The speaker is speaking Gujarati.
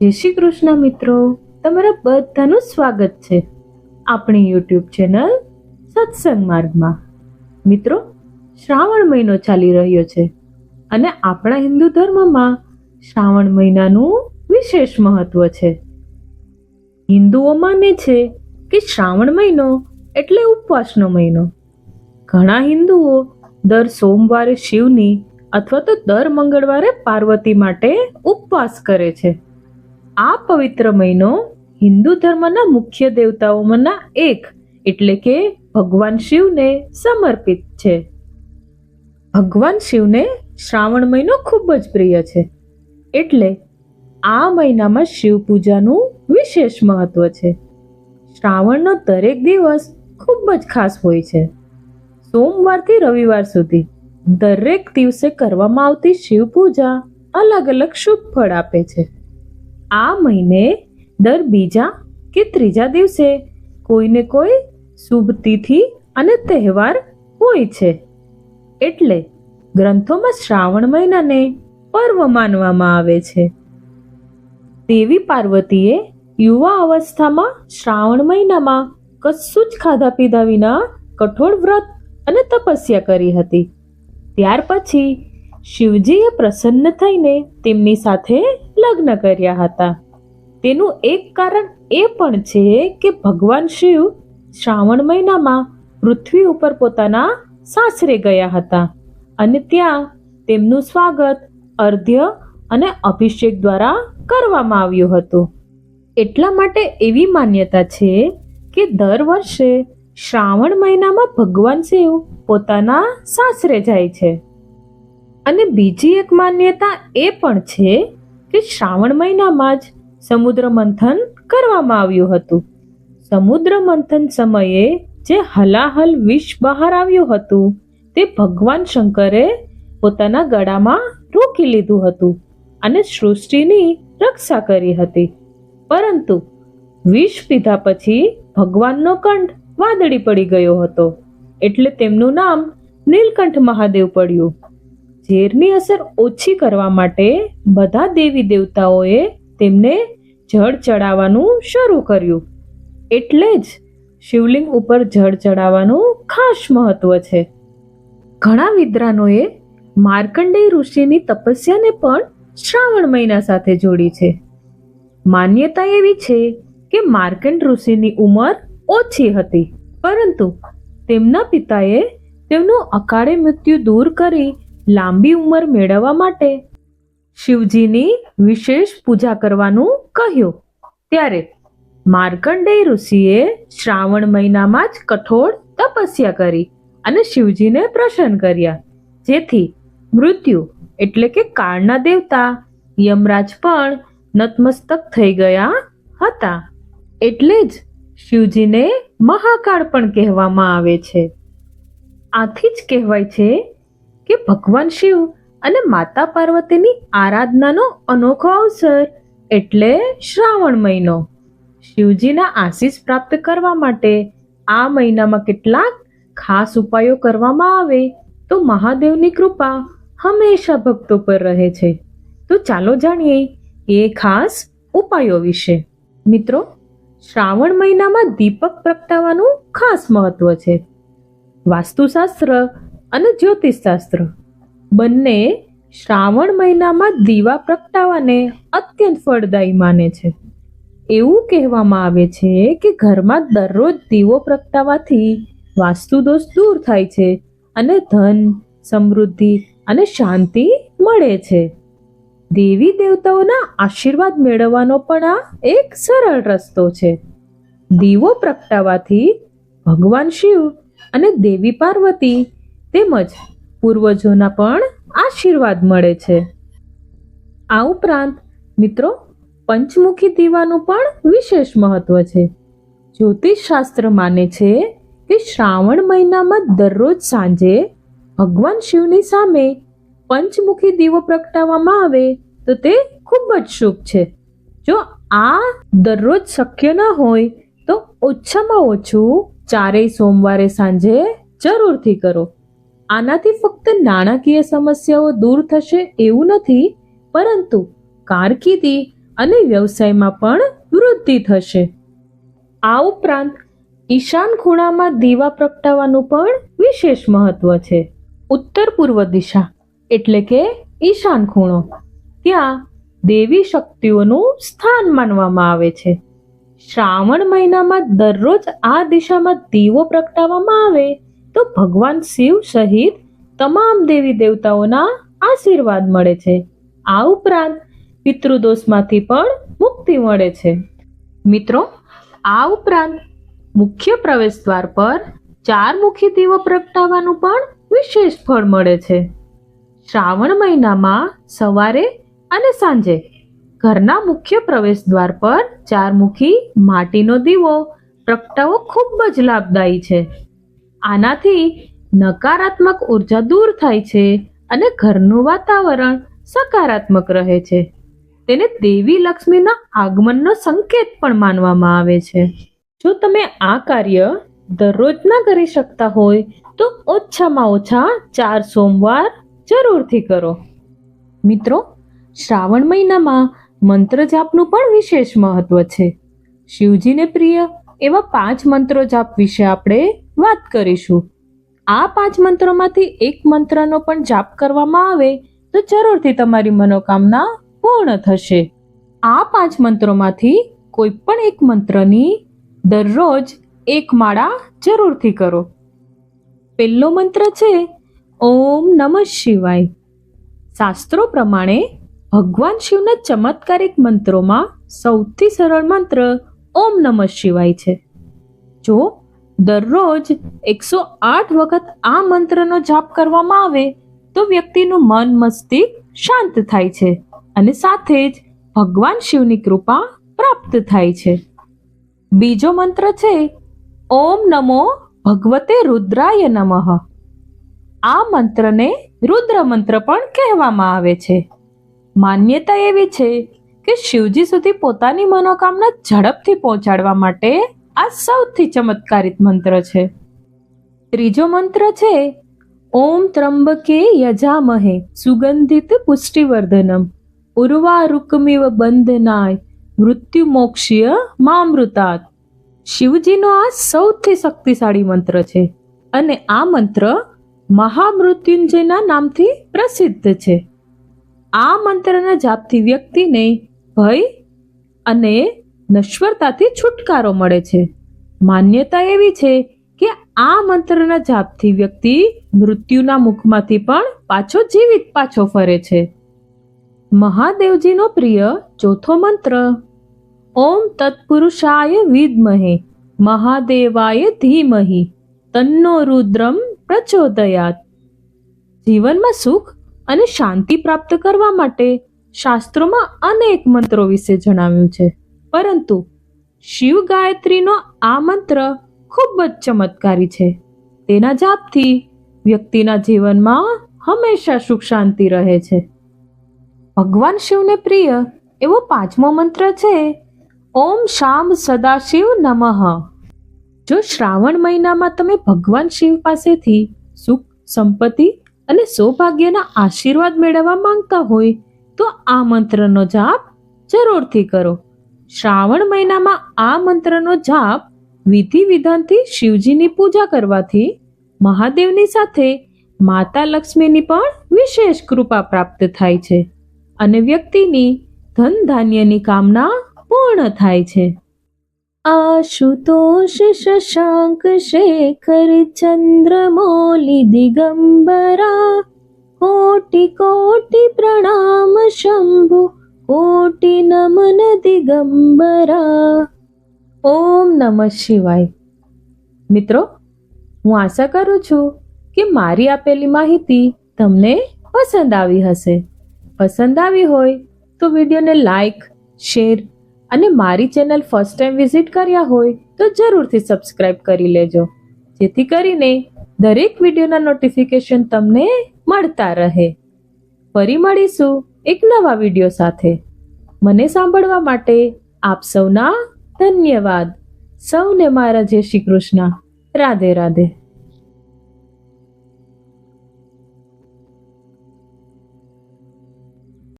જય શ્રી કૃષ્ણ મિત્રો, તમારા બધાનું સ્વાગત છે આપણી યુટ્યુબ ચેનલ સત્સંગ માર્ગમાં. મિત્રો, શ્રાવણ મહિનો ચાલી રહ્યો છે અને આપણા હિન્દુ ધર્મમાં શ્રાવણ મહિનાનું વિશેષ મહત્વ છે. હિન્દુઓ માને છે કે શ્રાવણ મહિનો એટલે ઉપવાસનો મહિનો. ઘણા હિન્દુઓ દર સોમવારે શિવની અથવા તો દર મંગળવારે પાર્વતી માટે ઉપવાસ કરે છે. આ પવિત્ર મહિનો હિન્દુ ધર્મના મુખ્ય દેવતાઓમાંના એક એટલે કે ભગવાન શિવને સમર્પિત છે. ભગવાન શિવને શ્રાવણ મહિનો ખૂબ જ પ્રિય છે, એટલે આ મહિનામાં શિવ પૂજાનું વિશેષ મહત્વ છે. શ્રાવણનો દરેક દિવસ ખૂબ જ ખાસ હોય છે. સોમવારથી રવિવાર સુધી દરેક દિવસે કરવામાં આવતી શિવ પૂજા અલગ અલગ શુભ ફળ આપે છે. આ મહિને દર બીજા કે ત્રીજા દિવસે કોઈને કોઈ શુભ તિથિ અને તહેવાર હોય છે, એટલે ગ્રંથોમાં શ્રાવણ મહિનાને પર્વ માનવામાં આવે છે. દેવી પાર્વતીએ યુવા અવસ્થામાં શ્રાવણ મહિનામાં કશું જ ખાધા પીધા વિના કઠોર વ્રત અને તપસ્યા કરી હતી. ત્યાર પછી શિવજીએ પ્રસન્ન થઈને તેમની સાથે લગ્ન કર્યા હતા. તેનું એક કારણ એ પણ છે કે ભગવાન શિવ શ્રાવણ મહિનામાં પૃથ્વી ઉપર પોતાના સાસરે ગયા હતા અને ત્યાં તેમનું સ્વાગત અર્ધ્ય અને અભિષેક દ્વારા કરવામાં આવ્યું હતું. એટલા માટે એવી માન્યતા છે કે દર વર્ષે શ્રાવણ મહિનામાં ભગવાન શિવ પોતાના સાસરે જાય છે. અને બીજી એક માન્યતા એ પણ છે કે શ્રાવણ મહિનામાં જ સમુદ્ર મંથન કરવામાં આવ્યું હતું. સમુદ્ર મંથન સમયે જે હલાહલ વિષ બહાર આવ્યું હતું તે ભગવાન શંકરે પોતાના ગળામાં રોકી લીધું હતું અને સૃષ્ટિની રક્ષા કરી હતી. પરંતુ વિષ પીધા પછી ભગવાનનો કંઠ વાદળી પડી ગયો હતો, એટલે તેમનું નામ નીલકંઠ મહાદેવ પડ્યું. ઝેરની અસર ઓછી કરવા માટે બધા દેવી દેવતાઓએ તેમને જળ ચડાવવાનું શરૂ કર્યું. એટલે જ શિવલિંગ ઉપર જળ ચડાવવાનું ખાસ મહત્વ છે. ઘણા વિદ્વાનોએ માર્કંડેય ઋષિની તપસ્યાને પણ શ્રાવણ મહિના સાથે જોડી છે. માન્યતા એવી છે કે માર્કંડ ઋષિની ઉંમર ઓછી હતી, પરંતુ તેમના પિતાએ તેમનું અકાળે મૃત્યુ દૂર કરી લાંબી ઉંમર મેળવવા માટે શિવજીની વિશેષ પૂજા કરવાનું કહ્યું. ત્યારે માર્કંડેય ઋષિએ શ્રાવણ મહિનામાં જ કઠોર તપસ્યા કરી અને શિવજીને પ્રસન્ન કર્યા, જેથી મૃત્યુ એટલે કે કાળના દેવતા યમરાજ પણ નતમસ્તક થઈ ગયા હતા. એટલે જ શિવજીને મહાકાળ પણ કહેવામાં આવે છે. આથી જ કહેવાય છે કે ભગવાન શિવ અને માતા પાર્વતીની આરાધનાનો અનોખો અવસર એટલે શ્રાવણ મહિનો. શિવજીના આશીષ પ્રાપ્ત કરવા માટે આ મહિનામાં કેટલાક ખાસ ઉપાયો કરવામાં આવે તો મહાદેવની કૃપા હંમેશા ભક્તો પર રહે છે. તો ચાલો જાણીએ એ ખાસ ઉપાયો વિશે. મિત્રો, શ્રાવણ મહિનામાં દીપક પ્રગટાવવાનું ખાસ મહત્વ છે. વાસ્તુશાસ્ત્ર અને જ્યોતિષશાસ્ત્ર બંને શ્રાવણ મહિનામાં દીવા પ્રગટાવવાને અત્યંત ફળદાયી માને છે. એવું કહેવામાં આવે છે કે ઘરમાં દરરોજ દીવો પ્રગટાવવાથી વાસ્તુ દોષ દૂર થાય છે અને ધન, સમૃદ્ધિ અને શાંતિ મળે છે. દેવી દેવતાઓના આશીર્વાદ મેળવવાનો પણ આ એક સરળ રસ્તો છે. દીવો પ્રગટાવવાથી ભગવાન શિવ અને દેવી પાર્વતી તેમજ પૂર્વજોના પણ આશીર્વાદ મળે છે. આ ઉપરાંત મિત્રો, પંચમુખી દીવાનું પણ વિશેષ મહત્વ છે. જ્યોતિષ શાસ્ત્ર માને છે કે શ્રાવણ મહિનામાં દરરોજ સાંજે ભગવાન શિવની સામે પંચમુખી દીવો પ્રગટાવવામાં આવે તો તે ખૂબ જ શુભ છે. જો આ દરરોજ શક્ય ન હોય તો ઓછામાં ઓછું 4 સોમવારે સાંજે જરૂરથી કરો. આનાથી ફક્ત નાણાકીય સમસ્યાઓ દૂર થશે એવું નથી, પરંતુ કારકિર્દી અને વ્યવસાયમાં પણ વૃદ્ધિ થશે. આ ઉપરાંત ઈશાન ખૂણામાં દીવા પ્રગટાવવાનું પણ વિશેષ મહત્વ છે. ઉત્તર પૂર્વ દિશા એટલે કે ઈશાન ખૂણો, ત્યાં દેવી શક્તિઓનું સ્થાન માનવામાં આવે છે. શ્રાવણ મહિનામાં દરરોજ આ દિશામાં દીવો પ્રગટાવવામાં આવે તો ભગવાન શિવ સહિત તમામ દેવી દેવતાઓના આશીર્વાદ મળે છે. આ ઉપરાંત પિતૃદોષમાંથી પણ મુક્તિ મળે છે. મિત્રો, આ ઉપરાંત મુખ્ય પ્રવેશ દ્વાર પર 4 મુખી દીવો પ્રગટાવવાનું પણ વિશેષ ફળ મળે છે. શ્રાવણ મહિનામાં સવારે અને સાંજે ઘરના મુખ્ય પ્રવેશ દ્વાર પર 4 મુખી માટીનો દીવો પ્રગટાવવો ખૂબ જ લાભદાયી છે. આનાથી નકારાત્મક ઉર્જા દૂર થાય છે અને ઘરનું વાતાવરણ સકારાત્મક રહે છે. તેને દેવી લક્ષ્મીના આગમનનો સંકેત પણ માનવામાં આવે છે. જો તમે આ કાર્ય દરરોજ ના કરી શકતા હોય તો ઓછામાં ઓછા 4 સોમવાર જરૂરથી કરો. મિત્રો, શ્રાવણ મહિનામાં મંત્ર જાપનું પણ વિશેષ મહત્વ છે. શિવજીને પ્રિય એવા 5 મંત્રો જાપ વિશે આપણે વાત કરીશું. આ 5 મંત્રોમાંથી એક મંત્રનો પણ જાપ કરવામાં આવે તો જરૂરથી તમારી મનોકામના પૂર્ણ થશે. આ 5 મંત્રોમાંથી કોઈ પણ એક મંત્રની દરરોજ 1 માળા જરૂરથી કરો. પહેલો મંત્ર છે ઓમ નમઃ શિવાય. શાસ્ત્રો પ્રમાણે ભગવાન શિવના ચમત્કારિક મંત્રોમાં સૌથી સરળ મંત્ર ઓમ નમઃ શિવાય છે. જો દરરોજ 108 વખત આ મંત્રનો જાપ કરવામાં આવે તો વ્યક્તિનું મન મસ્તિષ્ક શાંત થાય છે અને સાથે જ ભગવાન શિવની કૃપા પ્રાપ્ત થાય છે. બીજો મંત્ર છે ઓમ નમો ભગવતે રુદ્રાય નમઃ. આ મંત્રને રુદ્ર મંત્ર પણ કહેવામાં આવે છે. માન્યતા એવી છે કે શિવજી સુધી પોતાની મનોકામના ઝડપથી પહોંચાડવા માટે આ સૌથી ચમત્કારિક મંત્ર છે. ત્રીજો મંત્ર છે ઓમ ત્રંબકે યજામહે સુગંધિત પુષ્ટિવર્ધનમ ઉર્વારુકમિવ બંધનાય મૃત્યુ મોક્ષીય મામૃતાત. શિવજીનો આ સૌથી શક્તિશાળી મંત્ર છે અને આ મંત્ર મહામૃત્યુંજયના નામથી પ્રસિદ્ધ છે. આ મંત્રના જાપથી વ્યક્તિને ભય અને નશ્વરતાથી છુટકારો મળે છે. માન્યતા એવી છે કે આ મંત્રના જાપથી વ્યક્તિ મૃત્યુના મુખમાંથી પણ જીવિત પાછો ફરે છે. મહાદેવજીનો પ્રિય ચોથો મંત્ર ઓમ તત્પુરુષાય વિદ્મહે મહાદેવાય ધીમહિ તન્નો રુદ્રમ પ્રચોદયાત. જીવનમાં સુખ અને શાંતિ પ્રાપ્ત કરવા માટે શાસ્ત્રોમાં અનેક મંત્રો વિશે જણાવ્યું છે, પરંતુ શિવ ગાયત્રીનો આ મંત્ર ખૂબ જ ચમત્કારી છે. તેના જાપથી વ્યક્તિના જીવનમાં હંમેશા સુખ શાંતિ રહે છે. ભગવાન શિવને પ્રિય એવો 5મો મંત્ર છે ઓમ શામ સદાશિવ નમઃ. જો શ્રાવણ મહિનામાં તમે ભગવાન શિવ પાસેથી સુખ, સંપત્તિ અને સૌભાગ્યના આશીર્વાદ મેળવવા માંગતા હોય તો આ મંત્રનો જાપ જરૂરથી કરો. શ્રાવણ મહિનામાં આ મંત્રનો જાપ વિધિ વિધાનથી શિવજીની પૂજા કરવાથી મહાદેવની સાથે માતા લક્ષ્મીની પણ વિશેષ કૃપા પ્રાપ્ત થાય છે અને વ્યક્તિની ધન ધાન્યની કામના પૂર્ણ થાય છે. આશુતોષ શશાંક શેખર ચંદ્રમૌલી દિગંબરા કોટિ કોટિ પ્રણામ શંભુ કોટિ નમન દિગંબરા. ઓમ નમઃ શિવાય. મિત્રો, હું આશા કરું છું કે મારી આપેલી માહિતી તમને પસંદ આવી હશે. પસંદ આવી હોય તો વિડીયોને લાઈક, શેર અને મારી ચેનલ ફર્સ્ટ ટાઈમ વિઝિટ કર્યા હોય તો જરૂરથી સબસ્ક્રાઇબ કરી લેજો, જેથી કરીને દરેક વિડીયોના નોટિફિકેશન તમને મળતા રહે. ફરી મળીશું એક નવા વિડીયો સાથે. મને સાંભળવા માટે આપ સૌના ધન્યવાદ. સૌને મારા જય શ્રી કૃષ્ણ. રાધે રાધે.